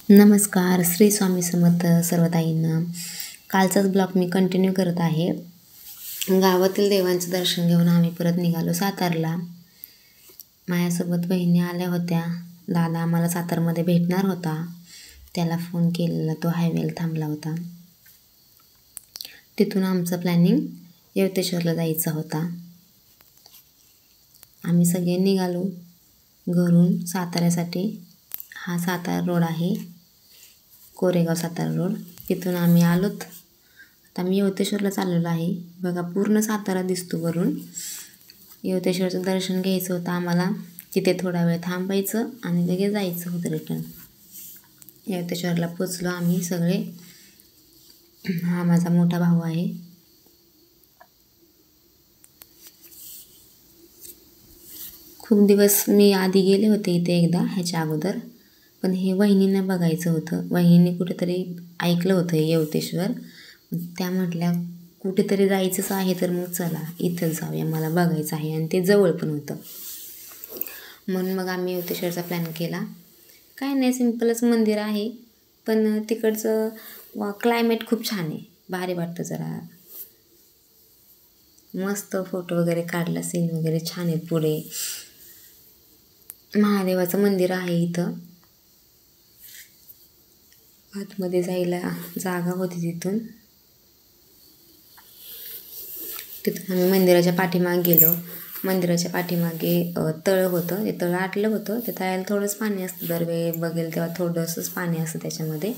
नमस्कार, श्री स्वामी समर्थ सर्व ताईंना. कालचाच ब्लॉग मी कंटिन्यू करत आहे. गावातील देवांचं दर्शन घेऊन आम्ही परत निघालो सातारला. माझ्यासोबत बहिणी आल्या होत्या. दादा आम्हाला सातारमध्ये भेटणार होता. त्याला फोन केलेला, तो हायवेला थांबला होता. तिथून आमचं प्लॅनिंग यवतेश्वरला जायचा होता. आम्ही सगळे निघालो घरून साताऱ्यासाठी. हा सातारा रोड आहे, कोरेगाव सातारा रोड. तिथून आम्ही आलोत. आता मी यवतेश्वरला चाललेलो आहे. बघा, पूर्ण सातारा दिसतो वरून. यवतेश्वरचं दर्शन घ्यायचं होतं आम्हाला. तिथे थोडा वेळ थांबायचं आणि लगेच जायचं होतं रिटर्न. यवतेश्वरला पोचलो आम्ही सगळे. हा माझा मोठा भाऊ आहे. खूप दिवस मी आधी गेले होते इथे एकदा, ह्याच्या अगोदर. पण हे वहिनींना बघायचं होतं. वहिनींनी कुठेतरी ऐकलं होतं यवतेश्वर. त्या म्हटल्या कुठेतरी जायचंच आहे तर मग चला इथंच जाऊया, मला बघायचं आहे. आणि ते जवळ पण होतं. म्हणून मग आम्ही यवतेश्वरचा प्लॅन केला. काय नाही, सिम्पलच मंदिर आहे. पण तिकडचं क्लायमेट खूप छान आहे, भारी वाटतं जरा. मस्त फोटो वगैरे काढला, सीन वगैरे छान आहेत. पुढे महादेवाचं मंदिर आहे इथं. आतमध्ये जायला जागा होती. तिथून आम्ही मंदिराच्या पाठीमागे गेलो. मंदिराच्या पाठीमागे तळं होतं. ते तळं आटलं होतं. ते तळ्याला थोडंच पाणी असतं. दरवेळी बघेल तेव्हा थोडंसंच पाणी असतं त्याच्यामध्ये.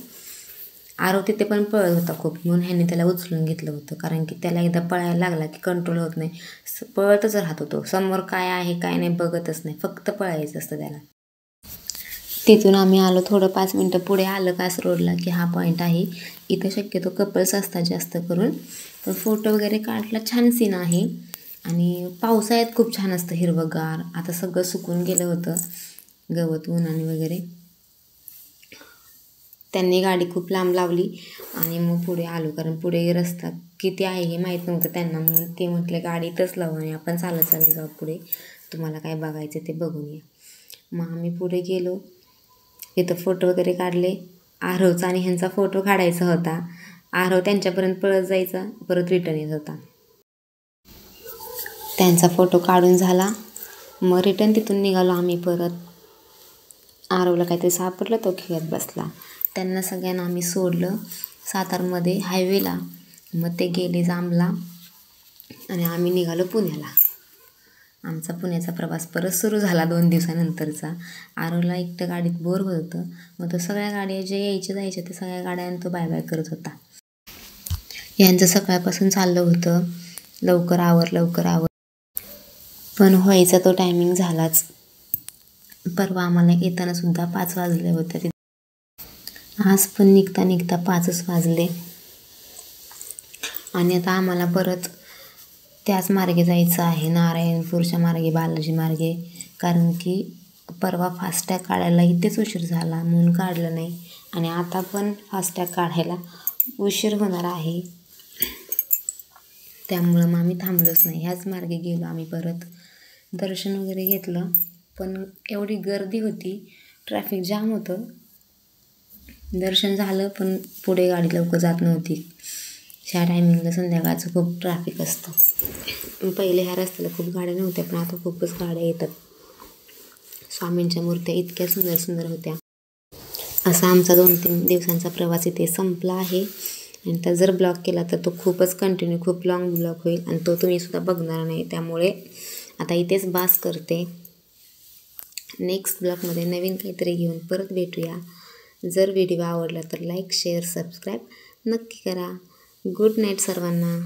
आरव तिथे पण पळत होता खूप, म्हणून ह्यांनी त्याला उचलून घेतलं होतं. कारण की त्याला एकदा पळायला लागला की कंट्रोल होत नाही. पळतच राहतो तो. समोर काय आहे काय नाही बघतच नाही, फक्त पळायचं असतं त्याला. तिथून आम्ही आलो थोडं 5 मिनटं पुढे आलं कास रोडला की हा पॉईंट आहे. इथं शक्यतो कपल्स असतात जास्त करून. तर फोटो वगैरे काढला, छान सीन आहे. आणि पावसाळ्यात खूप छान असतं हिरवंगार. आता सगळं सुकून गेलं होतं, गवत उन्हाने वगैरे. त्यांनी गाडी खूप लांब लावली आणि मग पुढे आलो. कारण पुढे रस्ता किती आहे हे माहीत नव्हतं त्यांना. म्हणून ते म्हटले गाडी इथंच लावू आणि आपण चालत जाऊ पुढे, तुम्हाला काय बघायचं ते बघून या. मग आम्ही पुढे गेलो. तिथं फोटो वगैरे काढले. आरवचा आणि ह्यांचा फोटो काढायचा होता. आरव त्यांच्यापर्यंत पळत जायचा, परत रिटर्न येत होता. त्यांचा फोटो काढून झाला. मग रिटर्न तिथून निघालो आम्ही परत. आरवला काहीतरी सापडलं, तो खेळत बसला. त्यांना सगळ्यांना आम्ही सोडलं सातारमध्ये हायवेला. मग ते गेले जांभला आणि आम्ही निघालो पुण्याला. आमचा पुण्याचा प्रवास परत सुरू झाला 2 दिवसानंतरचा. आरवला एकटं गाडीत बोर होत होतं. मग तो सगळ्या गाड्या जे यायचे जायचे ते सगळ्या गाड्यांना तो बाय बाय करत होता. यांचं सकाळपासून चाललं होतं लवकर आवर. पण व्हायचा तो टायमिंग झालाच. परवा आम्हाला येताना सुद्धा 5 वाजले होते. आज पण निघता 5च वाजले. आणि आता आम्हाला परत त्याच मार्गे जायचं आहे, नारायणपूरच्या मार्गे, बालाजी मार्गे. कारण की परवा फास्टॅग काढायला इथेच उशीर झाला म्हणून काढलं नाही. आणि आता पण फास्टॅग काढायला उशीर होणार आहे. त्यामुळं मग आम्ही थांबलोच नाही, ह्याच मार्गे गेलो आम्ही परत. दर्शन वगैरे घेतलं. पण एवढी गर्दी होती, ट्रॅफिक जाम होतं. दर्शन झालं पण पुढे गाडी लवकर जात नव्हती. ह्या टायमिंगला संध्याकाळचं खूप ट्रॅफिक असतं. पहिले ह्या रस्त्याला खूप गाड्या नव्हत्या, पण आता खूपच गाड्या येतात. स्वामींच्या मूर्त्या इतक्या सुंदर सुंदर होत्या. असा आमचा 2-3 दिवसांचा प्रवास इथे संपला आहे. आणि तर जर ब्लॉग केला तर तो खूपच कंटिन्यू, खूप लॉंग ब्लॉग होईल आणि तो तुम्हीसुद्धा बघणार नाही. त्यामुळे आता इथेच बास करते. नेक्स्ट ब्लॉगमध्ये नवीन काहीतरी घेऊन परत भेटूया. जर व्हिडिओ आवडला तर लाईक, शेअर, सबस्क्राईब नक्की करा. गुड नाईट सर्वांना.